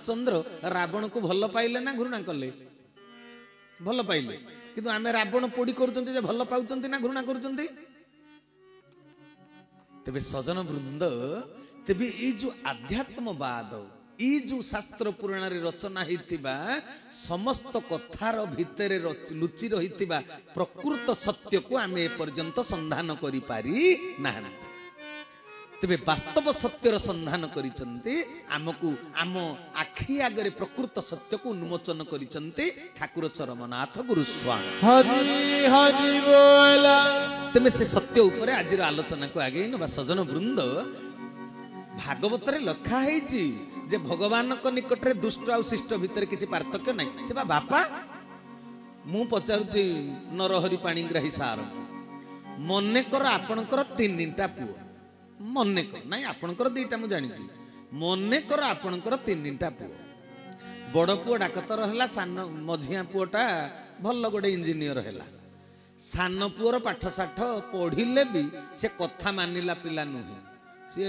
ରାମଚନ୍ଦ୍ର ରାବଣ को भल पाइले ना घृणा कले भल पाइले किंतु आमे रावण पोड़ी करूचंती जे भल पाउचंती ना घृणा करूचंती तेबे सजन वृंद तेबे ई जो आध्यात्मवाद ई जो शास्त्र पुराण रे रचना हितिबा समस्त कथार भितरे लुचि रहितिबा प्रकृत सत्य को आमे पर्यंत संधान करि पारी नाहन तेबे वास्तव सत्यर संधान करिसंती आमको आम आखि आगरे प्रकृत सत्य को उन्मोचन करिसंती ठाकुर चरमनाथ गुरुस्वामी हरि हरि बोला। तेबे से सत्य ऊपर आज आलोचना को आगे नबा सजन वृंद भागवत रे लखा हेछि जे भगवान को निकट रे दुष्ट आ शिष्ट भितर किछि पार्थक्य नै से बापा मु पचारुछि नरहरि पाणिग्राही सार मने कर आपनकर तीनटा पुओ मने कर नाइ आपनकर दुईटा मु जानि छी मने कर आपनकर तीनटा पुओ बड़ पुओ डाकतर हला सान मझिया पुओटा भल गोटे इंजीनियर हला सान पुओर पाठ साठ पढ़िले भी से कथा मानिला पिला नुहे सी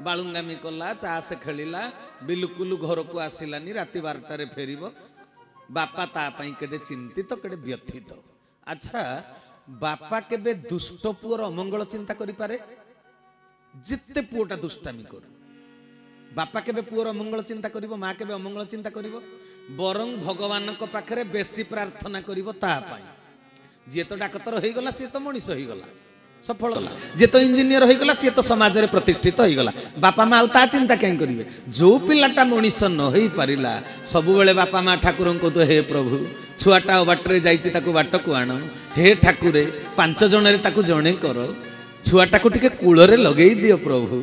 बालुंगामी कला चाष खेलिला बिल्कुल घर को आसिलानी राति 12 फेरिब बापा ता पई केडे चिंतित केडे व्यथित। अच्छा बापा केबे दुष्ट पुओर अमंगल चिंता करि पारे जिते पुओटा दुष्टामी कर बापा केबे पुओर अमंगल चिंता करिवो माँ केबे अमंगल चिंता करिवो बरं भगवान को पाखरे बेसी प्रार्थना करिवो ता पई जे तो डाक्तर हो गला सी तो मनीष हो गला सफल होला जे तो इंजीनियर हो गला सी तो समाज रे प्रतिष्ठित हो गला बापा माँ ता चिंता कहीं करिवे जो पिलाटा मनीष न हो पारिला सब बेले बापा माँ ठाकुर को तो हे प्रभु छुआटा बाटरे जाइछि ताकू बाट को आण हे ठाकुरे 5 जन रे ताकू जणे कर छुआटा को टिके कूल रे लगेई दियो प्रभु।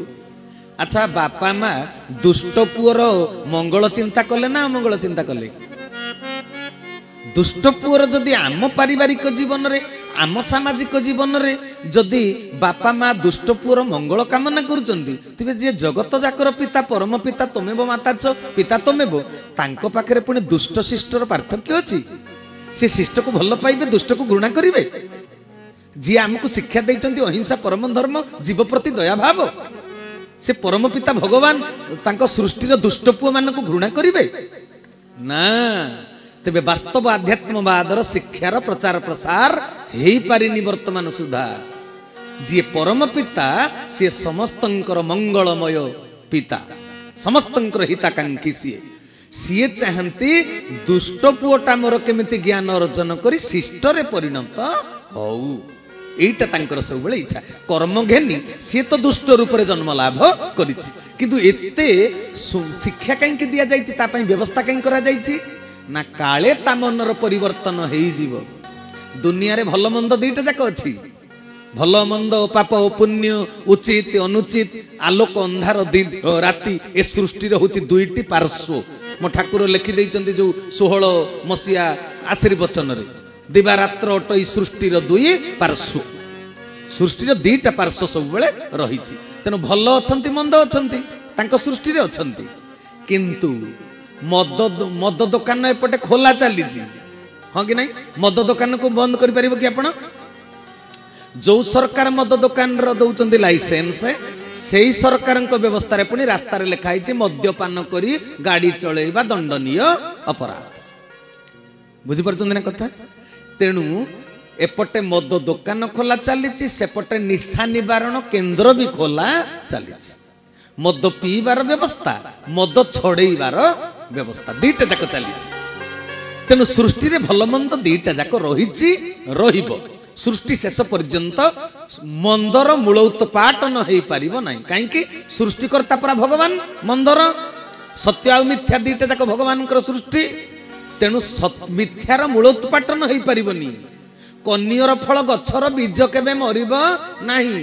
अच्छा बापा माँ दुष्ट पुअर मंगल चिंता कले ना अमंगल चिंता कले दुष्ट पुअर जदि आम पारिवारिक जीवन रे आम सामाजिक जीवन रे जदि बापा माँ दुष्ट पुअर मंगल कामना करुचंती तेबे जे जगत जाकर पिता परम पिता तमेव माता च पिता तमेव तांको पाखरे पुणी दुष्ट शिष्टर पार्थक्य अछि से शिष्ट को भल पाइबे दुष्ट को घृणा करिवे जी आमको शिक्षा देइचंती अहिंसा परम धर्म जीव प्रति दया भाव से परम पिता भगवान तांको सृष्टिर दुष्ट पुओ मानकु घृणा करिवे ना तेबे वास्तव आध्यात्मवादर शिक्षार प्रचार प्रसार हेई पारिनी वर्तमान सुधा जी परम पिता से समस्तंकर मंगलमय पिता समस्तंकर हिताकांक्षी सीए चाहती दुष्ट पुओटा मोर केमिति ज्ञान अर्जन करी शिष्टरे परिणत होउ एटा तांकर सब बेले इच्छा कर्म घेनी सी तो दुष्ट रूप रे जन्म लाभ करिछि किंतु एते शिक्षा कहीं के दिया जाइछि ता पई व्यवस्था कहीं करा जाइछि ना काले ता मनर परिवर्तन हेई जीव दुनिया रे भल मंद दुईटा जाक अछि भल मंद पाप पुण्य उचित अनुचित आलोक अंधार दिन राति ए सृष्टि रे होछि दुईटी पार्श्व मो ठाकुर लिखि दैचंती जो 16 मसिया आशीर्वचन रे दिवारात्र अटई सृष्टिर दुई पार्श्व सृष्टिर दुईटा पार्श्व सब बेले रही तेणु भल अछंती मंद अछंती तांको सृष्टि रे अछंती किंतु मद दुकान एपटे खोला चली हाँ कि नहीं मद दुकान को बंद कर पारिबो कि आपण जो सरकार मद दुकान रो दउचंती लाइसेंस सेही सरकार व्यवस्था रे पुणी रास्ता रे लिखा है मद्यपान करी गाड़ी चलेबा दंडनीय अपराध बुझी पारछन ना कथा तेणु एपटे मद दुकान खोला चली सेपटे निशा निवारण केन्द्र भी खोला चली मद पीबार व्यवस्था मद छड़ेबार व्यवस्था दुईटा जाक चली तेणु सृष्टि रे भल मंद दुईटा जाक रही सृष्टि शेष पर्यंत मंदर मूल उत्पाटन हो पारिबो नाही काईकि सृष्टिकर्ता परा भगवान मंदर सत्य आ मिथ्या दुईटा जाक भगवान सृष्टि तेणु मिथ्यार मूल उत्पाटन हो पारिबनी कनियर फल गछर बीज केबे मरिबो नाही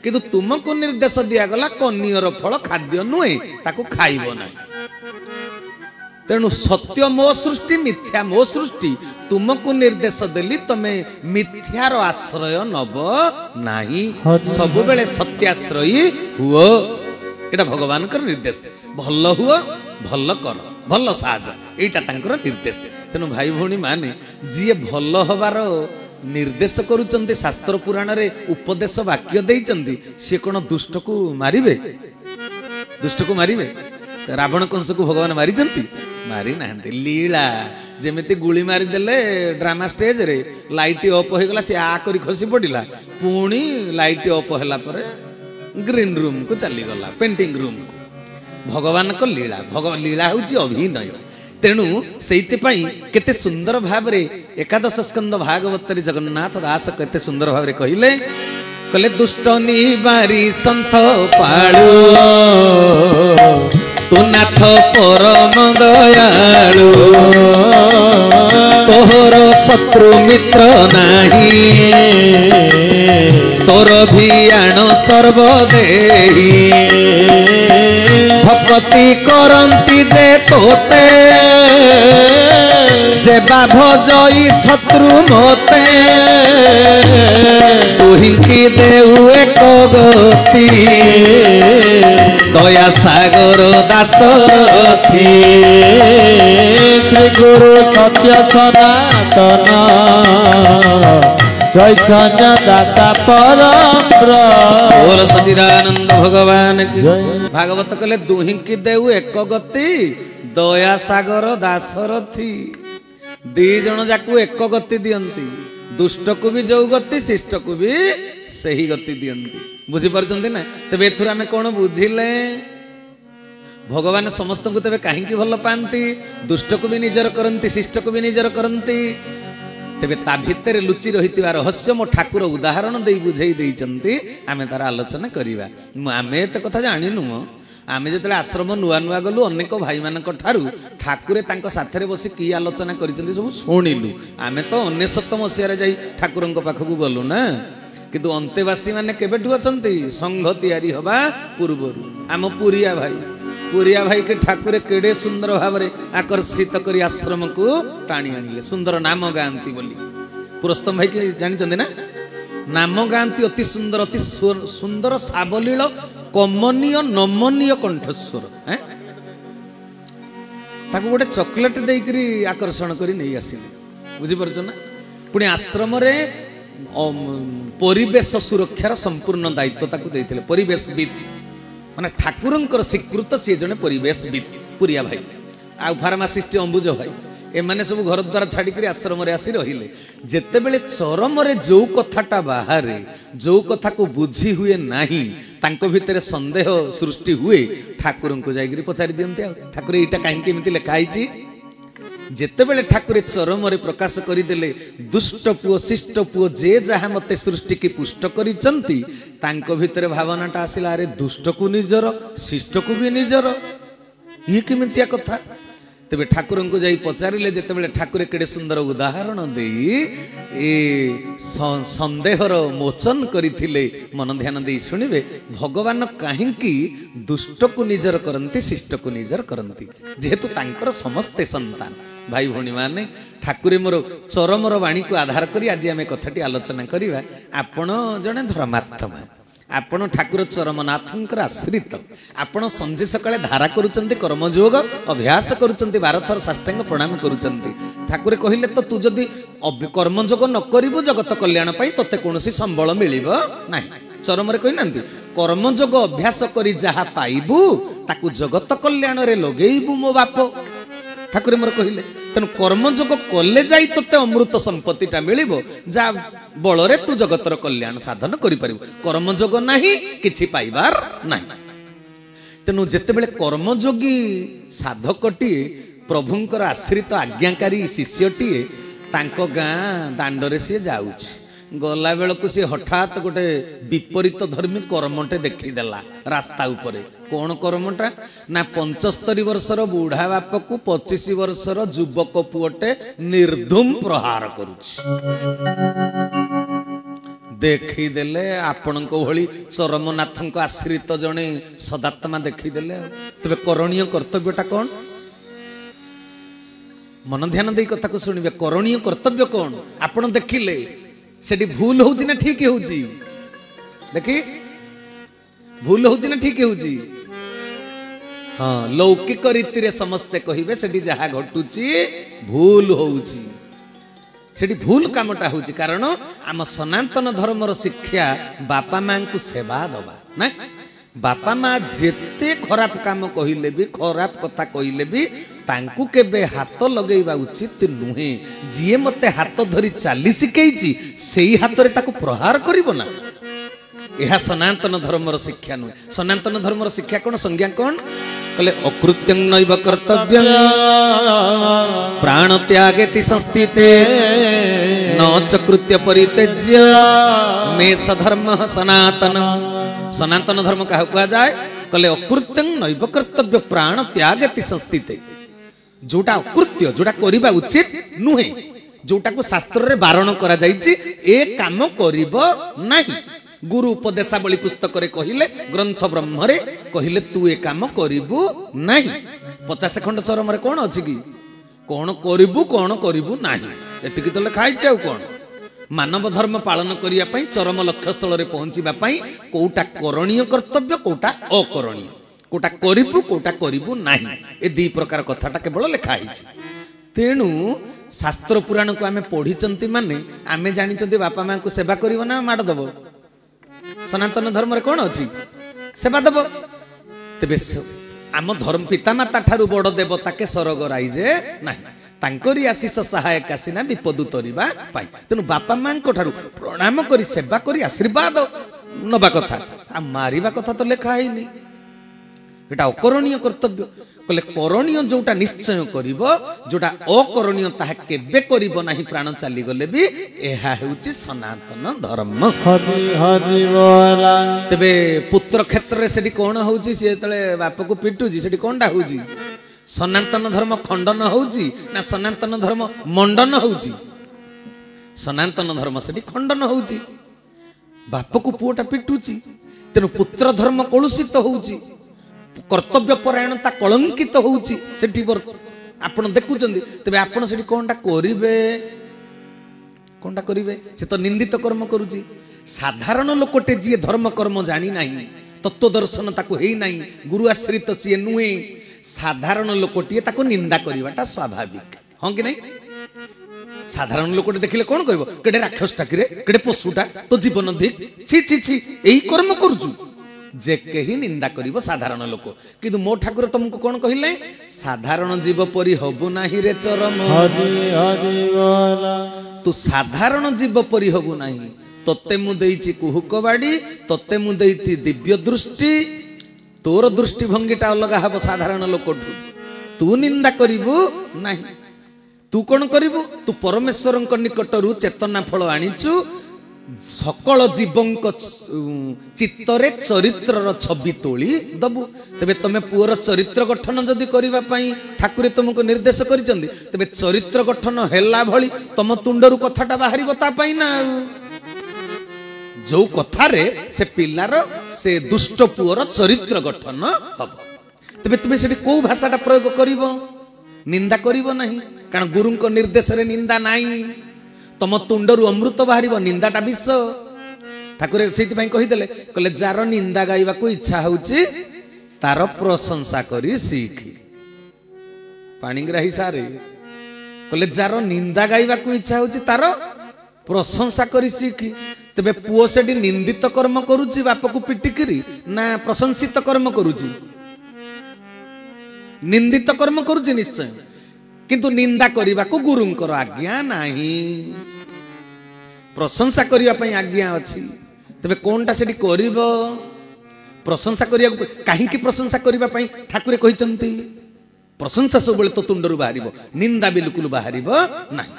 किंतु तुमको निर्देश दियागला कनियर फल खाद्य नुहे ताकू खाइबो नाही तेणु सत्य मो सृष्टि मिथ्या मो सृष्टि तुमको निर्देश देली तमे मिथ्यार आश्रय नब नाही सब बेले सत्याश्रयी हुओ एटा भगवान कर निर्देश भल हुओ भल कर भल साज एटा तांकर निर्देश तेणु भाई भौणी माने जी भल हबार निर्देश करुचंती शास्त्र पुराण रे उपदेश वाक्य देइचंती से कोन दुष्ट को मारिबे ରାବଣ କଂସକୁ ଭଗବାନ ମାରିଛନ୍ତି? ମାରି ନାହାନ୍ତି। ଲୀଳା ଯେମିତି ଗୁଳି ମାରିଦେଲେ ଡ୍ରାମା ଷ୍ଟେଜରେ ଲାଇଟ୍ ଅଫ୍ ହେଇଗଲା, ସେ ଆ କରି ଖସି ପଡ଼ିଲା, ପୁଣି ଲାଇଟ୍ ଅଫ୍ ହେଲା ପରେ ଗ୍ରୀନ ରୁମକୁ ଚାଲିଗଲା, ପେଣ୍ଟିଂ ରୁମକୁ। ଭଗବାନଙ୍କ ଲୀଳା, ଲୀଳା ହେଉଛି ଅଭିନୟ। ତେଣୁ ସେଇଥିପାଇଁ କେତେ ସୁନ୍ଦର ଭାବରେ ଏକାଦଶ ସ୍କନ୍ଦ ଭାଗବତରେ ଜଗନ୍ନାଥ ଦାସ କେତେ ସୁନ୍ଦର ଭାବରେ କହିଲେ, ଦୁଷ୍ଟ ନିବାରି ସନ୍ଥ ପାଳୁ ତୁ ନାଥ ପରମ ଦୟାଳୁ, ତୋର ଶତ୍ରୁ ମିତ୍ର ନାହିଁ, ତୋର ଭିଆଣ ସର୍ବଦେହି, ଭକ୍ତି କରନ୍ତି ଯେ ତୋତେ, ଯେ ବାଭ ଜଇ ଶତ୍ରୁ ମତେ, ତୁହିଙ୍କି ଦେଉ ଏକ ଗତି, ଦୟା ସାଗର ଦାସରଥି, ଶ୍ରୀ ଗୁରୁ ସତ୍ୟ ସନାତନ, ଚୈତନ୍ୟ ଦାତା ପରବ୍ରହ୍ମ। ସଚିଦାନନ୍ଦ ଭଗବାନ କି ଭାଗବତ କହିଲେ, ଦୁହିଁକି ଦେଉ ଏକ ଗତି, ଦୟା ସାଗର ଦାସରଥି। ଦି ଜଣ ଯାକୁ ଏକ ଗତି ଦିଅନ୍ତି, ଦୁଷ୍ଟକୁ ବି ଯୋଉ ଗତି, ଶିଷ୍ଟକୁ ବି ସେହି ଗତି ଦିଅନ୍ତି। ବୁଝିପାରୁଛନ୍ତି ନା? ତେବେ ଏଥିରୁ ଆମେ କଣ ବୁଝିଲେ? ଭଗବାନ ସମସ୍ତଙ୍କୁ ତେବେ କାହିଁକି ଭଲ ପାଆନ୍ତି? ଦୁଷ୍ଟକୁ ବି ନିଜର କରନ୍ତି, ଶିଷ୍ଟକୁ ବି ନିଜର କରନ୍ତି। ତେବେ ତା ଭିତରେ ଲୁଚି ରହିଥିବା ରହସ୍ୟ ମୋ ଠାକୁର ଉଦାହରଣ ଦେଇ ବୁଝେଇ ଦେଇଛନ୍ତି, ଆମେ ତାର ଆଲୋଚନା କରିବା। ଆମେ ଏତେ କଥା ଜାଣିନୁ। ଆମେ ଯେତେବେଳେ ଆଶ୍ରମ ନୂଆ ନୂଆ ଗଲୁ, ଅନେକ ଭାଇମାନଙ୍କ ଠାରୁ ଠାକୁରେ ତାଙ୍କ ସାଥିରେ ବସି କି ଆଲୋଚନା କରିଛନ୍ତି ସବୁ ଶୁଣିଲୁ। ଆମେ ତ 1999 ମସିହାରେ ଯାଇ ଠାକୁରଙ୍କ ପାଖକୁ ଗଲୁ ନା, କିନ୍ତୁ ଅନ୍ତେବାସୀ ମାନେ କେବେଠୁ ଅଛନ୍ତି? ସଂଘ ତିଆରି ହବା ପୂର୍ବରୁ। ଆମ ପୁରିଆ ଭାଇକି ଠାକୁରେ କେଡ଼େ ସୁନ୍ଦର ଭାବରେ ଆକର୍ଷିତ କରି ଆଶ୍ରମକୁ ଟାଣି ଆଣିଲେ, ସୁନ୍ଦର ନାମ ଗାଆନ୍ତି ବୋଲି। ପୁରସ୍ତମ ଭାଇ କି ଜାଣିଛନ୍ତି ନା? ନାମ ଗାଆନ୍ତି ଅତି ସୁନ୍ଦର, ଅତି ସୁନ୍ଦର ସାବଲୀଳ, କମନୀୟ ନମନୀୟ କଣ୍ଠସ୍ୱର। ତାକୁ ଗୋଟେ ଚକୋଲେଟ ଦେଇକରି ଆକର୍ଷଣ କରି ନେଇ ଆସିଲେ। ବୁଝିପାରୁଛ ନା? ପୁଣି ଆଶ୍ରମରେ ପରିବେଶ ସୁରକ୍ଷାର ସମ୍ପୂର୍ଣ୍ଣ ଦାୟିତ୍ୱ ତାକୁ ଦେଇଥିଲେ। ପରିବେଶବିତ୍ ମାନେ ଠାକୁରଙ୍କର ସ୍ୱୀକୃତ ସିଏ ଜଣେ ପରିବେଶବିତ୍ ପୁରିଆ ଭାଇ। ଆଉ ଫାର୍ମାସିଷ୍ଟ ଅମ୍ବୁଜ ଭାଇ, ଏମାନେ ସବୁ ଘର ଦ୍ୱାର ଛାଡ଼ିକରି ଆଶ୍ରମରେ ଆସି ରହିଲେ। ଯେତେବେଳେ ଚରମରେ ଯୋଉ କଥାଟା ବାହାରେ, ଯୋଉ କଥାକୁ ବୁଝି ହୁଏ ନାହିଁ, ତାଙ୍କ ଭିତରେ ସନ୍ଦେହ ସୃଷ୍ଟି ହୁଏ, ଠାକୁରଙ୍କୁ ଯାଇକରି ପଚାରି ଦିଅନ୍ତି, ଆଉ ଠାକୁର ଏଇଟା କାହିଁକି ଏମିତି ଲେଖା ହେଇଛି? ଯେତେବେଳେ ଠାକୁରେ ଚରମରେ ପ୍ରକାଶ କରିଦେଲେ, ଦୁଷ୍ଟ ପୁଅ ଶିଷ୍ଟ ପୁଅ ଯେ ଯାହା ମତେ ସୃଷ୍ଟିକି ପୁଷ୍ଟ କରିଛନ୍ତି, ତାଙ୍କ ଭିତରେ ଭାବନାଟା ଆସିଲା, ଆରେ ଦୁଷ୍ଟକୁ ନିଜର, ଶିଷ୍ଟକୁ ବି ନିଜର, ଇଏ କେମିତିଆ କଥା? ତେବେ ଠାକୁରଙ୍କୁ ଯାଇ ପଚାରିଲେ, ଯେତେବେଳେ ଠାକୁରେ କେଡ଼େ ସୁନ୍ଦର ଉଦାହରଣ ଦେଇ ଏ ସନ୍ଦେହର ମୋଚନ କରିଥିଲେ, ମନ ଧ୍ୟାନ ଦେଇ ଶୁଣିବେ, ଭଗବାନ କାହିଁକି ଦୁଷ୍ଟକୁ ନିଜର କରନ୍ତି, ଶିଷ୍ଟକୁ ନିଜର କରନ୍ତି? ଯେହେତୁ ତାଙ୍କର ସମସ୍ତେ ସନ୍ତାନ। ଭାଇ ଭଉଣୀ ମାନେ, ଠାକୁରେ ମୋର ଚରମର ବାଣୀକୁ ଆଧାର କରି ଆଜି ଆମେ କଥାଟି ଆଲୋଚନା କରିବା। ଆପଣ ଜଣେ ଧର୍ମାତ୍ମା, ଆପଣ ଠାକୁର ଚରମନାଥଙ୍କର ଆଶ୍ରିତ। ଆପଣ ସଞ୍ଜେ ସକାଳେ ଧାରା କରୁଛନ୍ତି, କର୍ମଯୋଗ ଅଭ୍ୟାସ କରୁଛନ୍ତି, 12 ଥର ସାଷ୍ଟାଙ୍ଗ ପ୍ରଣାମ କରୁଛନ୍ତି। ଠାକୁରେ କହିଲେ, ତ ତୁ ଯଦି କର୍ମଯୋଗ ନ କରିବୁ ଜଗତ କଲ୍ୟାଣ ପାଇଁ ତତେ କୌଣସି ସମ୍ବଳ ମିଳିବ ନାହିଁ। ଚରମରେ କହିନାହାନ୍ତି, କର୍ମଯୋଗ ଅଭ୍ୟାସ କରି ଯାହା ପାଇବୁ ତାକୁ ଜଗତ କଲ୍ୟାଣରେ ଲଗେଇବୁ ମୋ ବାପ। ଠାକୁରେ ମୋର କହିଲେ, ତେଣୁ କର୍ମଯୋଗ କଲେ ଯାଇ ତୋତେ ଅମୃତ ସମ୍ପତ୍ତିଟା ମିଳିବ, ଯାହା ବଳରେ ତୁ ଜଗତର କଲ୍ୟାଣ ସାଧନ କରିପାରିବୁ। କର୍ମଯୋଗ ନାହିଁ, କିଛି ପାଇବାର ନାହିଁ। ତେଣୁ ଯେତେବେଳେ କର୍ମଯୋଗୀ ସାଧକଟିଏ, ପ୍ରଭୁଙ୍କର ଆଶ୍ରିତ ଆଜ୍ଞାକାରୀ ଶିଷ୍ୟଟିଏ, ତାଙ୍କ ଗାଁ ଦାଣ୍ଡରେ ସିଏ ଯାଉଛି, ଗଲା ବେଳକୁ ସିଏ ହଠାତ୍ ଗୋଟେ ବିପରୀତ ଧର୍ମୀ କର୍ମଟେ ଦେଖିଦେଲା ରାସ୍ତା ଉପରେ। କଣ କର୍ମଟା? ନା 75 ବର୍ଷର ବୁଢା ବାପକୁ 25 ବର୍ଷର ଯୁବକ ପୁଅଟେ ନିର୍ଧୁମ ପ୍ରହାର କରୁଛି। ଦେଖିଦେଲେ, ଆପଣଙ୍କ ଭଳି ଚରମନାଥଙ୍କ ଆଶ୍ରିତ ଜଣେ ସଦାତ୍ମା ଦେଖିଦେଲେ। ତେବେ କରଣୀୟ କର୍ତ୍ତବ୍ୟଟା କଣ? ମନ ଧ୍ୟାନ ଦେଇ କଥାକୁ ଶୁଣିବେ। କରଣୀୟ କର୍ତ୍ତବ୍ୟ କଣ? ଆପଣ ଦେଖିଲେ ସେଠି ଭୁଲ ହଉଛି ନା ଠିକ ହଉଛି? ଦେଖି ଭୁଲ ହଉଛି ନା ଠିକ ହଉଛି? ହଁ, ଲୌକିକ ରୀତିରେ ସମସ୍ତେ କହିବେ ସେଠି ଯାହା ଘଟୁଛି ଭୁଲ ହଉଛି, ସେଠି ଭୁଲ କାମଟା ହଉଛି। କାରଣ ଆମ ସନାତନ ଧର୍ମର ଶିକ୍ଷା ବାପା ମାଙ୍କୁ ସେବା ଦବା ନା, बापा माँ जेते खराब काम कहले भी खराब कथा कहले भी तांकू केबे हाथ लगेଇବା उचित नुहे जिए मते हाथ धरी चाली शिखैची सेही हाथ रे ताकू प्रहार करिवो ना यह सनातन धर्मर शिक्षा नुहे सनातन धर्मर शिक्षा कौन संज्ञा कौन कहले अकृत्यं नैव कर्तव्यं प्राण त्यागेति संस्थिते न च कृत्य परित्यज्य मे सधर्म सनातन सनातन धर्म क्या कहा जाए कहले अकृत्यं नैव कर्तव्य प्राण त्यागेति संस्थिते जोटा अकृत्य जोटा करिबा उचित नुहे जोटा को शास्त्र रे बारण करा जायछि ए काम करिबो नाही गुरु उपदेशावली पुस्तक रे कहिले ग्रंथ ब्रह्म रे कहिले तू ए काम करिबू नाही 50 खंड चरम रे कोन अछि कि कोन करिबू नाही एतिकी तो लिखा आउ कोन मानव धर्म पालन करिया पई चरम लक्ष्य स्थल रे पहुंचीबा पई कोउटा करणीय कर्तव्य कोउटा अकरणीय कोटा करिबू नाही ए दी प्रकार कथाटा केवल लिखा आइछि तेणु शास्त्र पुराण को आमे पढ़िचंती माने आमे जानिचंती बापा मां को सेवा करिवो ना माड दबो सनातन धर्म रे कोन अछि सेवा दबो तेबे आम धर्म पिता माता ठारू बड़ देवता के स्वर्ग राइजे नाही तांकरी आशीष सहायक आसीना विपद तरिबा पाई तेनु बापा मां को ठारू प्रणाम करी सेवा करी आशीर्वाद नबा कथा आ मारिबा कथा तो लेखा हैनी एटा अकरणीय कर्तव्य कहले करणीय जोटा निश्चय करिवो जोटा अकरणीय ताहा केबे करिवो नाही प्राण चाली गले भी एहा हेउची सनातन धर्म हरि हरि बोला तबे पुत्र क्षेत्र रे सेठी कोन होउची से तळे बाप को पिटुजी सेठी कोनडा होउची सनातन धर्म खंडन होउची ना सनातन धर्म मंडन होउची सनातन धर्म सेठी खंडन होउची बाप को पुओटा पिटुची तेनु पुत्र धर्म कलुषित होउची कर्तव्य परायणता कलंकित होउची सेठी आपण देखुचंदी तबे आपण सेठी कोनटा करिवे से तो निंदित कर्म करूची साधारण लोकटे जी धर्म कर्म जानी नाही तत्व दर्शन ताको हेई नाही गुरु आश्रित सी नुए साधारण लोकटे ताको निंदा करिवाटा स्वाभाविक हां कि नहीं साधारण लोकटे देखिले कोन कहबो केडे राक्षस टाकिरे केडे पशुटा तो जीवन धिक छी छी छी एई कर्म करूचू जे केही निंदा करिवो साधारण लोक किंतु मो ठाकुर तुमको कोन कहिले साधारण जीव परि हबु नाही रे चरम हरि हरि बोला तू साधारण जीव परि हबु नाही तोते मु देइची कुहुक बाडी तोते मु देइती दिव्य दृष्टि तोर दृष्टि भंगीटा अलगा हबो साधारण लोकठु तू निंदा करिवु नाही तू कोन करिवु तू परमेश्वरଙ୍କ निकटरू चेतना फल आनिचु सकल जीवंक चित्तरे चरित्रर छवि तोली दबु तेबे तमे पुअर चरित्र गठन जदि करिबा पई ठाकुरे तुमको निर्देश करिचंदी तेबे चरित्र गठन हेला भली तम तुंडरू कथाटा बाहरिबो ता पई ना जो कथारे से पिलार से दुष्ट पुअर चरित्र गठन हबो तेबे तुमे सेठी को भाषाटा प्रयोग करिवो निंदा करिवो नाही कारण गुरुଙ୍କ निर्देश रे निंदा नाही तम तुंडरू अमृत बाहर निंदाटा विष ठाकुर से कहीदेले कहले जार निंदा गाइबा को इच्छा होउची तार प्रशंसा करी सीखी पाणिग्राही सारे कहले जार निंदा गाइबा को इच्छा होउची तार प्रशंसा करी सीखी तेबे पुओ सेठी निंदित कर्म करूची बाप को पिटिकिरी ना प्रशंसित कर्म करूची निंदित कर्म करूची निश्चय किंतु निंदा करिबा को गुरुंकर आज्ञा नाही प्रशंसा करिबा पई आज्ञा अछि तबे कोनटा सेठी करिवो प्रशंसा करिया काहे की प्रशंसा करिबा पई ठाकुरे कहिचंती प्रशंसा सब बेले तो तुंडरू बाहरिबो निंदा बिल्कुल बाहरिबो नाही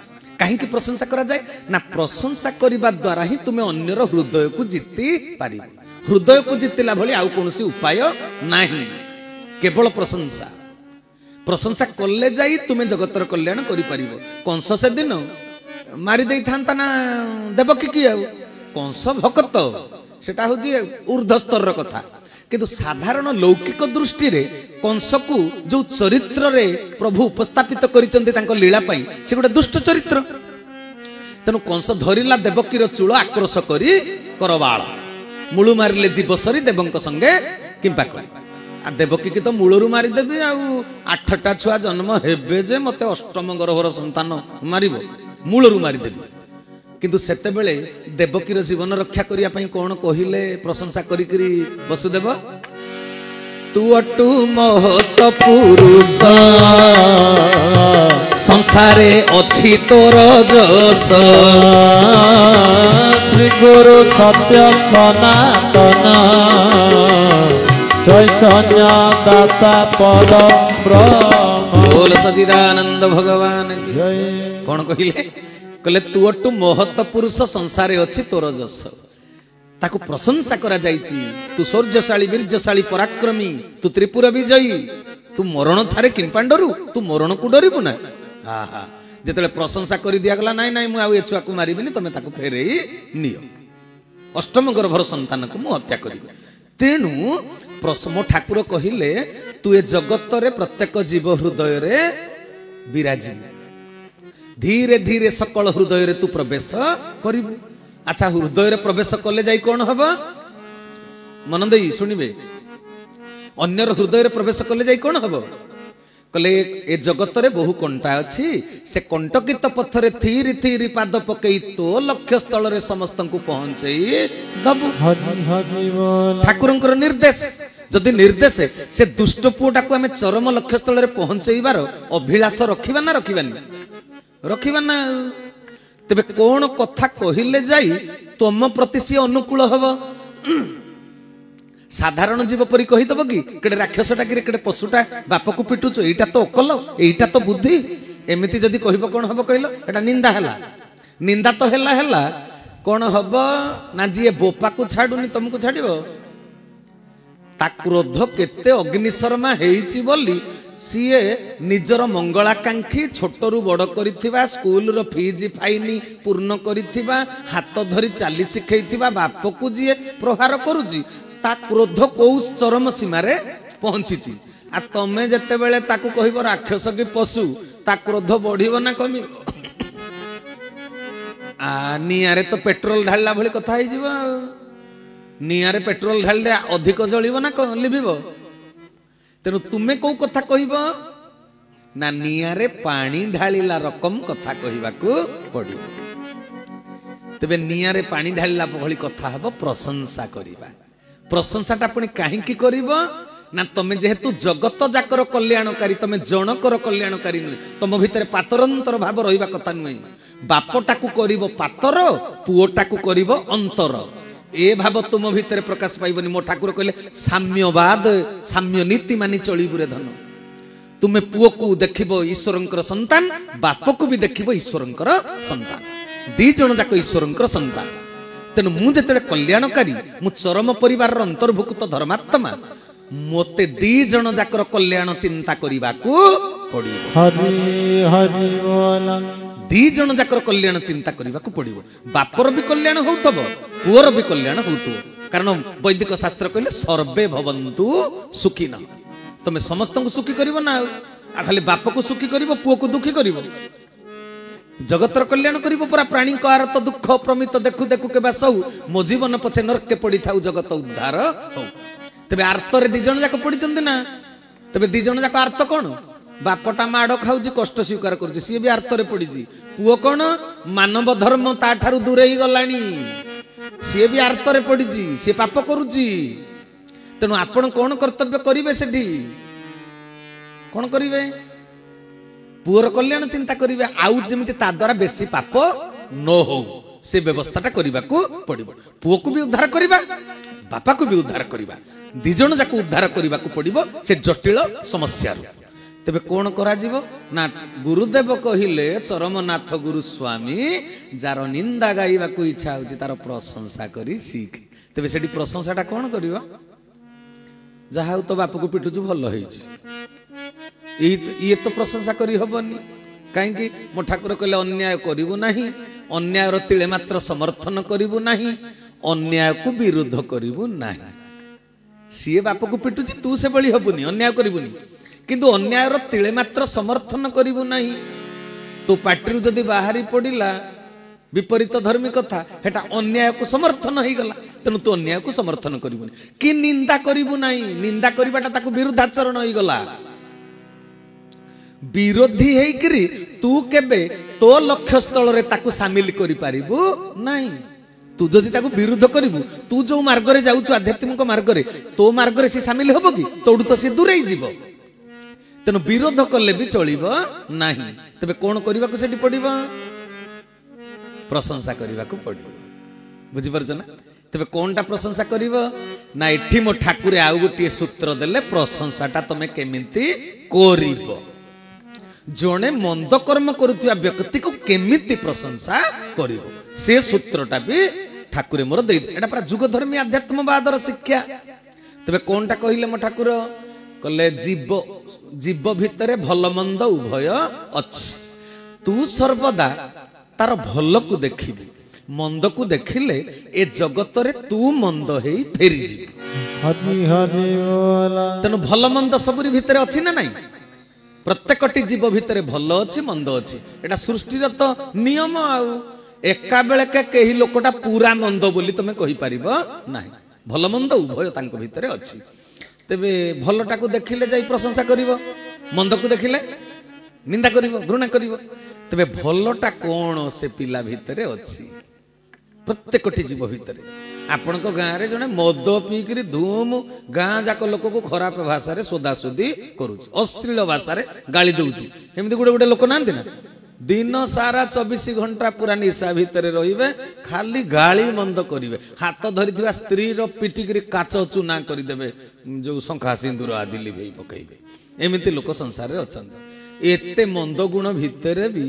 काहे की प्रशंसा करा जाए ना प्रशंसा करिबा द्वारा ही तुमे अन्यर हृदय को जिति पारिबो हृदय को जितिला भली आउ कोनोसी उपाय नाही केवल प्रशंसा प्रशंसा कले जाई तुमे जगतर कल्याण करि परिबो कंस से दिन मारी देई थांता ना देवकी की कंस भक्त सेटा होजी ऊर्ध्व स्तर कथा किंतु साधारण लौकिक दृष्टि रे कंस को जो चरित्र रे प्रभु उपस्थापित करिचंती तांको लीला पई से गोटे दुष्ट चरित्र तेनु कंस धरिला देवकी रो चूल आक्रोश करी करबाळ मुळु मारिले जीवसरी देवंक संगे किंपा करी आ देवकी की तो मूलरू मारिदेवी आठटा छुआ जन्म हेबे जे मते अष्टम गर्भर संतान मारिबो मूलरू मारिदेवी କିନ୍ତୁ ସେତେବେଳେ ଦେବକୀର ଜୀବନ ରକ୍ଷା କରିବା ପାଇଁ କଣ କହିଲେ ପ୍ରଶଂସା କରିକିରି ବସୁଦେବ? ତୁ ଅଟୁ ମହତ ପୁରୁଷ ସଂସାରେ ଅଛି ତୋର ଯଶ। ଶ୍ରୀ ଗୁରୁ ସତ୍ୟ ସନାତନ ଚୈତନ୍ୟ ଦାତା ପର ବ୍ରହ୍ମ। ବୋଲ ସଚିଦାନନ୍ଦ ଭଗବାନ କି ଜୟ। କଣ କହିଲେ? କହିଲେ ତୁ ଅଟୁ ମହତ ପୁରୁଷ ସଂସାରେ ଅଛି ତୋର ଯଶ। ତାକୁ ପ୍ରଶଂସା କରାଯାଇଛି। ତୁ ଶୌର୍ଯ୍ୟଶାଳୀ ବୀର୍ଯ୍ୟଶାଳୀ ପରାକ୍ରମୀ, ତୁ ତ୍ରିପୁର ବିଜୟୀ, ତୁ ମରଣ ଛାରେ କିମ୍ପାଣ୍ଡରୁ, ତୁ ମରଣକୁ ଡରିବୁ ନା। ଆହା, ଯେତେବେଳେ ପ୍ରଶଂସା କରି ଦିଆଗଲା, ନାଇଁ ନାଇଁ ମୁଁ ଆଉ ଏ ଛୁଆକୁ ମାରିବିନି, ତମେ ତାକୁ ଫେରେଇ ନିଅ, ଅଷ୍ଟମ ଗର୍ଭର ସନ୍ତାନକୁ ମୁଁ ହତ୍ୟା କରିବି। ତେଣୁ ମୋ ଠାକୁର କହିଲେ ତୁ ଏ ଜଗତରେ ପ୍ରତ୍ୟେକ ଜୀବ ହୃଦୟରେ ବିରାଜିବୁ, ଧୀରେ ଧୀରେ ସକଳ ହୃଦୟରେ ତୁ ପ୍ରବେଶ କରିବୁ। ଆଚ୍ଛା, ହୃଦୟରେ ପ୍ରବେଶ କଲେ ଯାଇ କଣ ହବ? ମନ ଦେଇ ଶୁଣିବେ। ଅନ୍ୟର ହୃଦୟରେ ପ୍ରବେଶ କଲେ ଯାଇ କଣ ହବ? କହିଲେ ଏ ଜଗତରେ ବହୁ କଣ୍ଟା ଅଛି, ସେ କଣ୍ଟକିତ ପଥରେ ଥିରି ଥିରି ପାଦ ପକେଇ ତୋ ଲକ୍ଷ୍ୟ ସ୍ଥଳରେ ସମସ୍ତଙ୍କୁ ପହଞ୍ଚେଇ ଦବୁ। ଠାକୁରଙ୍କର ନିର୍ଦ୍ଦେଶ। ଯଦି ନିର୍ଦ୍ଦେଶ, ସେ ଦୁଷ୍ଟ ପୁଅଟାକୁ ଆମେ ଚରମ ଲକ୍ଷ୍ୟ ସ୍ଥଳରେ ପହଞ୍ଚେଇବାର ଅଭିଳାଷ ରଖିବା ନା ରଖିବାନି? ରଖିବା ନା। ତେବେ କଣ କଥା କହିଲେ ଯାଇ ତମ ପ୍ରତି ସିଏ ଅନୁକୂଳ ହବ? ସାଧାରଣ ଜୀବ ପରି କହିଦବ କି କେଡେ ରାକ୍ଷସଟା କି କେଡେ ପଶୁଟା ବାପକୁ ପିଟୁଛୁ, ଏଇଟା ତ ଅକଲ, ଏଇଟା ତ ବୁଦ୍ଧି, ଏମିତି ଯଦି କହିବ କଣ ହବ କହିଲ? ଏଟା ନିନ୍ଦା ହେଲା। ନିନ୍ଦା ତ ହେଲା ହେଲା, କଣ ହବ ନା ଯିଏ ବୋପାକୁ ଛାଡୁନି ତମକୁ ଛାଡିବ? ତା କ୍ରୋଧ କେତେ ଅଗ୍ନିଶର୍ମା ହେଇଛି ବୋଲି ସିଏ ନିଜର ମଙ୍ଗଳାକାଂକ୍ଷୀ, ଛୋଟରୁ ବଡ କରିଥିବା, ସ୍କୁଲର ଫିଜ ଫାଇନ ପୂର୍ଣ୍ଣ କରିଥିବା, ହାତ ଧରି ଚାଲି ଶିଖେଇଥିବା ବାପକୁ ଯିଏ ପ୍ରହାର କରୁଛି, ତା କ୍ରୋଧ କୋଉ ଚରମ ସୀମାରେ ପହଞ୍ଚିଛି। ଆଉ ତମେ ଯେତେବେଳେ ତାକୁ କହିବ ରାକ୍ଷସ କି ପଶୁ, ତା କ୍ରୋଧ ବଢିବ ନା କମିବ? ନିଆଁରେ ତ ପେଟ୍ରୋଲ ଢାଳିଲା ଭଳି କଥା ହେଇଯିବ ଆଉ। ନିଆଁରେ ପେଟ୍ରୋଲ ଢାଳିଲେ ଅଧିକ ଜଳିବ ନା ଲିଭିବ? ତେଣୁ ତୁମେ କୋଉ କଥା କହିବ ନା ନିଆଁରେ ପାଣି ଢାଳିଲା ରକମ କଥା କହିବାକୁ ପଡିବ। ତେବେ ନିଆଁରେ ପାଣି ଢାଳିଲା ଭଳି କଥା ହବ ପ୍ରଶଂସା କରିବା। ପ୍ରଶଂସାଟା ପୁଣି କାହିଁକି କରିବ ନା ତମେ ଯେହେତୁ ଜଗତ ଯାକର କଲ୍ୟାଣକାରୀ, ତମେ ଜଣକର କଲ୍ୟାଣକାରୀ ନୁହେଁ, ତମ ଭିତରେ ପାତରନ୍ତର ଭାବ ରହିବା କଥା ନୁହେଁ। ବାପଟାକୁ କରିବ ପାତର, ପୁଅଟାକୁ କରିବ ଅନ୍ତର, ଏ ଭାବ ତୁମ ଭିତରେ ପ୍ରକାଶ ପାଇବନି। ମୋ ଠାକୁର କହିଲେ ସାମ୍ୟବାଦ, ସାମ୍ୟ ନୀତି ମାନି ଚଳିବୁ ରେ ଧନ। ତୁମେ ପୁଅକୁ ଦେଖିବ ଈଶ୍ୱରଙ୍କର ସନ୍ତାନ, ବାପକୁ ବି ଦେଖିବ ଈଶ୍ୱରଙ୍କର ସନ୍ତାନ, ଦି ଜଣ ଯାକ ଈଶ୍ୱରଙ୍କର ସନ୍ତାନ। ତେଣୁ ମୁଁ ଯେତେବେଳେ କଲ୍ୟାଣକାରୀ, ମୁଁ ଚରମ ପରିବାରର ଅନ୍ତର୍ଭୁକ୍ତ ଧର୍ମାତ୍ମା, ମୋତେ ଦି ଜଣ ଯାକର କଲ୍ୟାଣ ଚିନ୍ତା କରିବାକୁ ପଡିବ। ହରି ହରି ବୋଲ। ଦି ଜଣ ଯାକର କଲ୍ୟାଣ ଚିନ୍ତା କରିବାକୁ ପଡିବ। ବାପର ବି କଲ୍ୟାଣ ହଉଥିବ, ପୁଅର ବି କଲ୍ୟାଣ ହଉଥିବ। କାରଣ ବୈଦିକ ଶାସ୍ତ୍ର କହିଲେ ସର୍ବେ ଭବନ୍ତୁ ସୁଖୀନ। ତମେ ସମସ୍ତଙ୍କୁ ସୁଖୀ କରିବ ନା ଆଉ ଖାଲି ବାପକୁ ସୁଖୀ କରିବ, ପୁଅକୁ ଦୁଃଖୀ କରିବ? ଜଗତର କଲ୍ୟାଣ କରିବ ପରା। ପ୍ରାଣୀଙ୍କ ଆରତ ଦୁଃଖ ପ୍ରମିତ ଦେଖୁ ଦେଖୁ କେବା ସହୁ, ମୋ ଜୀବନ ପଛେ ନର୍କେ ପଡିଥାଉ ଜଗତ ଉଦ୍ଧାର ହଉ। ତେବେ ଆର୍ତରେ ଦି ଜଣ ଯାକ ପଡିଛନ୍ତି ନା। ତେବେ ଦି ଜଣ ଯାକ ଆର୍ତ କଣ? ବାପଟା ମାଡ ଖାଉଛି, କଷ୍ଟ ସ୍ୱୀକାର କରୁଛି, ସିଏ ବି ଆର୍ତରେ ପଡିଛି। ପୁଅ କଣ? ମାନବ ଧର୍ମ ତା ଠାରୁ ଦୂରେଇ ଗଲାଣି, ସିଏ ବି ଆର୍ତରେ ପଡିଛି, ସିଏ ପାପ କରୁଛି। ତେଣୁ ଆପଣ କଣ କର୍ତ୍ତବ୍ୟ କରିବେ? ସେଠି କଣ କରିବେ? ପୁଅର କଲ୍ୟାଣ ଚିନ୍ତା କରିବେ, ଆଉ ଯେମିତି ତା ଦ୍ୱାରା ବେଶୀ ପାପ ନ ହଉ ସେ ବ୍ୟବସ୍ଥାଟା କରିବାକୁ ପଡିବ। ପୁଅକୁ ବି ଉଦ୍ଧାର କରିବା, ବାପାକୁ ବି ଉଦ୍ଧାର କରିବା, ଦି ଜଣ ଯାକୁ ଉଦ୍ଧାର କରିବାକୁ ପଡିବ ସେ ଜଟିଳ ସମସ୍ୟାରୁ। ତେବେ କଣ କରାଯିବ ନା ଗୁରୁଦେବ କହିଲେ ଚରମନାଥ ଗୁରୁ ସ୍ୱାମୀ, ଯାର ନିନ୍ଦା ଗାଇବାକୁ ଇଚ୍ଛା ହଉଛି ତାର ପ୍ରଶଂସା କରି ଶିଖ। ତେବେ ସେଠି ପ୍ରଶଂସାଟା କଣ କରିବ? ଯାହା ହଉ ତ ବାପକୁ ପିଟୁଛୁ, ଭଲ ହେଇଛି, ଇଏ ତ ପ୍ରଶଂସା କରି ହବନି। କାହିଁକି? ମୋ ଠାକୁର କହିଲେ ଅନ୍ୟାୟ କରିବୁ ନାହିଁ, ଅନ୍ୟାୟର ତିଳେ ମାତ୍ର ସମର୍ଥନ କରିବୁ ନାହିଁ, ଅନ୍ୟାୟକୁ ବିରୋଧ କରିବୁ ନାହିଁ। ସିଏ ବାପକୁ ପିଟୁଛି, ତୁ ସେଭଳି ହବୁନି, ଅନ୍ୟାୟ କରିବୁନି, କିନ୍ତୁ ଅନ୍ୟାୟର ତିଳେ ମାତ୍ର ସମର୍ଥନ କରିବୁ ନାହିଁ। ତୋ ପାଟିରୁ ଯଦି ବାହାରି ପଡିଲା ବିପରୀତ ଧର୍ମୀ କଥା, ହେଟା ଅନ୍ୟାୟକୁ ସମର୍ଥନ ହେଇଗଲା। ତେଣୁ ତୁ ଅନ୍ୟାୟକୁ ସମର୍ଥନ କରିବୁନି। କି ନିନ୍ଦା କରିବୁ ନାହିଁ, ନିନ୍ଦା କରିବାଟା ତାକୁ ବିରୁଦ୍ଧାଚରଣ ହେଇଗଲା। ବିରୋଧୀ ହେଇକିରି ତୁ କେବେ ତୋ ଲକ୍ଷ୍ୟ ସ୍ଥଳରେ ତାକୁ ସାମିଲ କରିପାରିବୁ ନାହିଁ। ତୁ ଯଦି ତାକୁ ବିରୋଧ କରିବୁ, ତୁ ଯୋଉ ମାର୍ଗରେ ଯାଉଛୁ ଆଧ୍ୟାତ୍ମିକ ମାର୍ଗରେ, ତୋ ମାର୍ଗରେ ସେ ସାମିଲ ହବ କି? ତୋଠୁ ତ ସେ ଦୂରେଇ ଯିବ। ତେଣୁ ବିରୋଧ କଲେ ବି ଚଳିବ ନାହିଁ। ତେବେ କଣ କରିବାକୁ ସେଠି ପଡିବ? ପ୍ରଶଂସା କରିବାକୁ ପଡିବ। ବୁଝିପାରୁଛ ନା? ତେବେ କଣଟା ପ୍ରଶଂସା କରିବ ନା, ଏଠି ମୋ ଠାକୁରେ ଆଉ ଗୋଟିଏ ସୂତ୍ର ଦେଲେ ପ୍ରଶଂସାଟା ତମେ କେମିତି କରିବ। ଜଣେ ମନ୍ଦ କର୍ମ କରୁଥିବା ବ୍ୟକ୍ତିକୁ କେମିତି ପ୍ରଶଂସା କରିବ, ସେ ସୂତ୍ରଟା ବି ଠାକୁରେ ମୋର ଦେଇଦେଲେ। ଏଟା ପୁରା ଯୁଗ ଧର୍ମୀ ଆଧ୍ୟାତ୍ମବାଦର ଶିକ୍ଷା। ତେବେ କଣଟା କହିଲେ ମୋ ଠାକୁର? କହିଲେ ଜୀବ ଭିତରେ ଭଲ ମନ୍ଦ ଉଭୟ ଅଛି। ତୁ ସର୍ବଦା ତାର ଭଲକୁ ଦେଖିବୁ, ମନ୍ଦକୁ ଦେଖିଲେ ଏ ଜଗତରେ ତୁ ମନ୍ଦ ହେଇ ଫେରିଯିବୁ। ହରି ହରି ବୋଲ। ତେଣୁ ଭଲ ମନ୍ଦ ସବୁରି ଭିତରେ ଅଛି ନା ନାଇଁ? ପ୍ରତ୍ୟେକଟି ଜୀବ ଭିତରେ ଭଲ ଅଛି ମନ୍ଦ ଅଛି। ଏଟା ସୃଷ୍ଟିର ତ ନିୟମ। ଆଉ ଏକା ବେଳକେ କେହି ଲୋକଟା ପୁରା ମନ୍ଦ ବୋଲି ତମେ କହିପାରିବ ନାହିଁ। ଭଲ ମନ୍ଦ ଉଭୟ ତାଙ୍କ ଭିତରେ ଅଛି। ତେବେ ଭଲଟାକୁ ଦେଖିଲେ ଯାଇ ପ୍ରଶଂସା କରିବ, ମନ୍ଦକୁ ଦେଖିଲେ ନିନ୍ଦା କରିବ, ଘୃଣା କରିବ। ତେବେ ଭଲଟା କଣ ସେ ପିଲା ଭିତରେ ଅଛି? ପ୍ରତ୍ୟେକଟି ଜୀବ ଭିତରେ। ଆପଣଙ୍କ ଗାଁରେ ଜଣେ ମଦ ପିଇକିରି ଧୁମ ଗାଁ ଯାକ ଲୋକକୁ ଖରାପ ଭାଷାରେ ସୋଦାସୋଦି କରୁଛି, ଅଶ୍ଳୀଳ ଭାଷାରେ ଗାଳି ଦଉଛି। ଏମିତି ଗୋଟେ ଲୋକ ନାହାନ୍ତି ନା? ଦିନ ସାରା 24 ଘଣ୍ଟା ପୁରା ନିଶା ଭିତରେ ରହିବେ, ଖାଲି ଗାଳି ମନ୍ଦ କରିବେ। ହାତ ଧରିଥିବା ସ୍ତ୍ରୀର ପିଟିକିରି କାଚ ଚୁନା କରିଦେବେ, ଯୋଉ ଶଙ୍ଖା ସିନ୍ଦୁର ଆଦି ଲିଭେଇ ପକେଇବେ। ଏମିତି ଲୋକ ସଂସାରରେ ଅଛନ୍ତି। ଏତେ ମନ୍ଦ ଗୁଣ ଭିତରେ ବି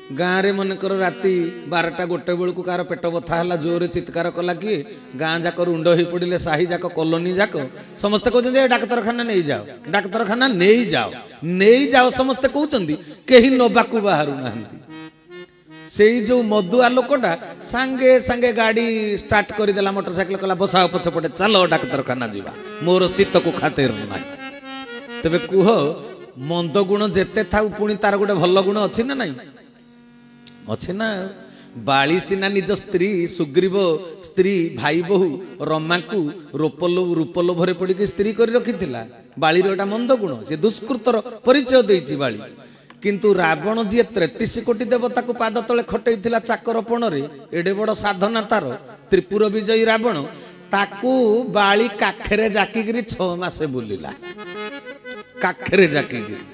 ଗାଁରେ ମନେକର ରାତି 12ଟା 1 ବେଳକୁ କାହାର ପେଟ ବଥା ହେଲା, ଜୋରରେ ଚିତ୍କାର କଲା କିଏ, ଗାଁ ଯାକ ରୁଣ୍ଡ ହେଇ ପଡ଼ିଲେ, ସାହି ଯାକ, କଲୋନୀ ଯାକ ସମସ୍ତେ କହୁଛନ୍ତି ଡାକ୍ତରଖାନା ନେଇଯାଅ, ଡାକ୍ତରଖାନା ନେଇଯାଅ ସମସ୍ତେ କହୁଛନ୍ତି, କେହି ନବାକୁ ବାହାରୁ ନାହାନ୍ତି। ସେଇ ଯୋଉ ମଦୁଆ ଲୋକଟା ସାଙ୍ଗେ ସାଙ୍ଗେ ଗାଡି ଷ୍ଟାର୍ଟ କରିଦେଲା, ମୋଟରସାଇକେଲ କଲା, ବସାଅ ପଛପଟେ, ଚାଲ ଡାକ୍ତରଖାନା ଯିବା, ମୋର ଶୀତକୁ ଖାତିର ନାହିଁ। ତେବେ କୁହ, ମନ୍ଦ ଗୁଣ ଯେତେ ଥାଉ ପୁଣି ତାର ଗୋଟେ ଭଲ ଗୁଣ ଅଛି ନା ନାଇଁ? ଅଛି ନା। ବାଳି ସିନା ନିଜ ସ୍ତ୍ରୀ ସୁଗ୍ରୀବ ସ୍ତ୍ରୀ ଭାଇ ବୋହୁ ରମାକୁ ରୂପଲୋଭରେ ପଡିକି ସ୍ତ୍ରୀ କରି ରଖିଥିଲା। ବାଳିର ଏଟା ମନ୍ଦ ଗୁଣ, ସେ ଦୁଷ୍କୃତର ପରିଚୟ ଦେଇଛି ବାଳି। କିନ୍ତୁ ରାବଣ ଯିଏ 33 କୋଟି ଦେବତାକୁ ପାଦ ତଳେ ଖଟେଇଥିଲା ଚାକରପଣରେ, ଏଡେ ବଡ ସାଧନା ତାର, ତ୍ରିପୁର ବିଜୟୀ ରାବଣ, ତାକୁ ବାଳି କାଖରେ ଜାକିକିରି 6 ମାସ ବୁଲିଲା, କାଖରେ ଜାକିକିରି।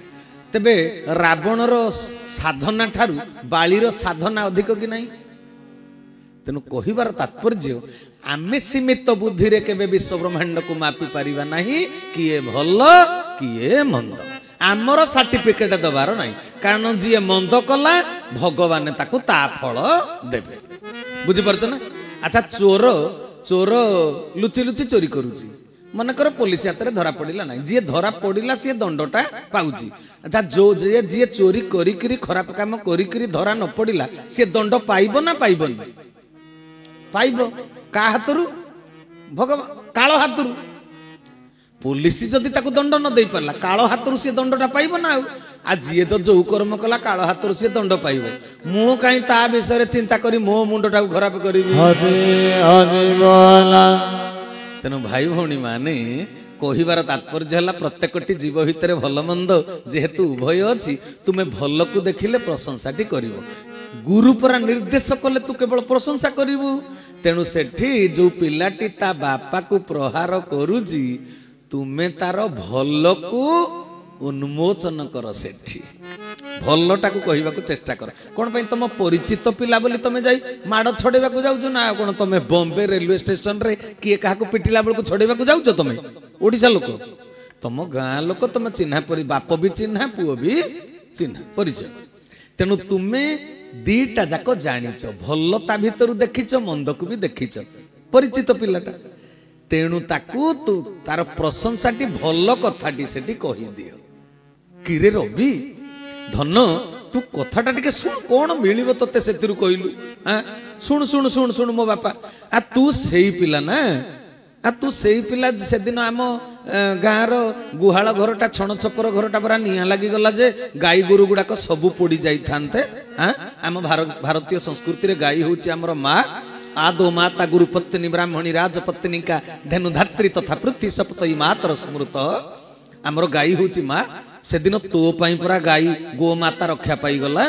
ତେବେ ରାବଣର ସାଧନା ଠାରୁ ବାଳିର ସାଧନା ଅଧିକ କି ନାହିଁ? ତେଣୁ କହିବାର ତାତ୍ପର୍ଯ୍ୟ, ଆମେ ସୀମିତ ବୁଦ୍ଧିରେ କେବେ ବିଶ୍ବ ବ୍ରହ୍ମାଣ୍ଡକୁ ମାପି ପାରିବା ନାହିଁ, କିଏ ଭଲ କିଏ ମନ୍ଦ। ଆମର ସାର୍ଟିଫିକେଟ ଦେବାର ନାହିଁ, କାରଣ ଯିଏ ମନ୍ଦ କଲା ଭଗବାନ ତାକୁ ତା ଫଳ ଦେବେ। ବୁଝିପାରୁଛ ନା? ଆଚ୍ଛା, ଚୋର ଲୁଚି ଲୁଚି ଚୋରି କରୁଛି, ମନେକର ପୋଲିସ ହାତରେ ଧରା ପଡିଲା ନାହିଁ, ଯିଏ ଧରା ପଡିଲା ସିଏ ଦଣ୍ଡଟା ପାଉଛି। ଆଚ୍ଛା, ଯିଏ ଚୋରି କରିକିରି ଖରାପ କାମ କରିକିରି ଧରା ନ ପଡିଲା, ସିଏ ଦଣ୍ଡ ପାଇବ ନା ପାଇବନି? ପାଇବ। କାହା ହାତରୁ? ଭଗବାନ, କାଳ ହାତରୁ। ପୋଲିସ ଯଦି ତାକୁ ଦଣ୍ଡ ନ ଦେଇ ପାରିଲା, କାଳ ହାତରୁ ସିଏ ଦଣ୍ଡଟା ପାଇବ ନା। ଆଉ ଯିଏ ତ ଯୋଉ କର୍ମ କଲା କାଳ ହାତରୁ ସିଏ ଦଣ୍ଡ ପାଇବ। ମୁଁ କାହିଁ ତା ବିଷୟରେ ଚିନ୍ତା କରି ମୋ ମୁଣ୍ଡଟାକୁ ଖରାପ କରିବି? ତେଣୁ ଭାଇ ଭଉଣୀ ମାନେ, କହିବାର ତାତ୍ପର୍ଯ୍ୟ ହେଲା, ପ୍ରତ୍ୟେକଟି ଜୀବ ଭିତରେ ଭଲ ମନ୍ଦ ଯେହେତୁ ଉଭୟ ଅଛି, ତୁମେ ଭଲକୁ ଦେଖିଲେ ପ୍ରଶଂସାଟି କରିବ। ଗୁରୁ ପରା ନିର୍ଦ୍ଦେଶ କଲେ ତୁ କେବଳ ପ୍ରଶଂସା କରିବୁ। ତେଣୁ ସେଠି ଯୋଉ ପିଲାଟି ତା ବାପାକୁ ପ୍ରହାର କରୁଛି, ତୁମେ ତାର ଭଲକୁ ଉନ୍ମୋଚନ କର। ସେଠି ଭଲଟାକୁ କହିବାକୁ ଚେଷ୍ଟା କର। କଣ ପାଇଁ? ତମ ପରିଚିତ ପିଲା ବୋଲି ତମେ ଯାଇ ମାଡ଼ ଛଡେଇବାକୁ ଯାଉଛ ନା? ଆଉ କଣ ତମେ ବମ୍ବେ ରେଲୱେ ଷ୍ଟେସନରେ କିଏ କାହାକୁ ପିଟିଲା ବେଳକୁ ଛଡେଇବାକୁ ଯାଉଛ? ତମେ ଓଡିଶା ଲୋକ, ତମ ଗାଁ ଲୋକ, ତମ ଚିହ୍ନା ପରି, ବାପ ବି ଚିହ୍ନା, ପୁଅ ବି ଚିହ୍ନା, ପରିଚୟ। ତେଣୁ ତୁମେ ଦିଟା ଯାକ ଜାଣିଛ, ଭଲ ତା ଭିତରୁ ଦେଖିଛ, ମନ୍ଦକୁ ବି ଦେଖିଛ, ପରିଚିତ ପିଲାଟା। ତେଣୁ ତାକୁ ତାର ପ୍ରଶଂସାଟି, ଭଲ କଥାଟି ସେଠି କହିଦିଅ। କିରେ ରବି ଧନ, ତୁ କଥାଟା ଟିକେ ଶୁଣ, କଣ ମିଳିବ ତତେ ସେଥିରୁ କହିଲୁ? ଶୁଣୁ ଶୁଣୁ ଶୁଣୁ ଶୁଣୁ ମୋ ବାପା, ତୁ ସେଇ ପିଲା ନା? ତୁ ସେଇ ପିଲା, ସେଦିନ ଆମ ଗାଁର ଗୁହାଳ ଘରଟା, ଛଣ ଛପର ଘରଟା ପରା ନିଆଁ ଲାଗିଗଲା ଯେ ଗାଈ ଗୋରୁ ଗୁଡାକ ସବୁ ପୋଡି ଯାଇଥାନ୍ତେ। ଆମ ଭାରତୀୟ ସଂସ୍କୃତିରେ ଗାଈ ହଉଛି ଆମର ମା। आदो माता गुरुपत्नी ब्राह्मणी राजपत्निका धेनुधात्री तथा पृथ्वी सप्तई मातर स्मृत। आमर गाई हूँ माँ, ସେଦିନ ତୋ ପାଇଁ ପରା ଗାଈ ଗୋମାତା ରକ୍ଷା ପାଇଗଲା।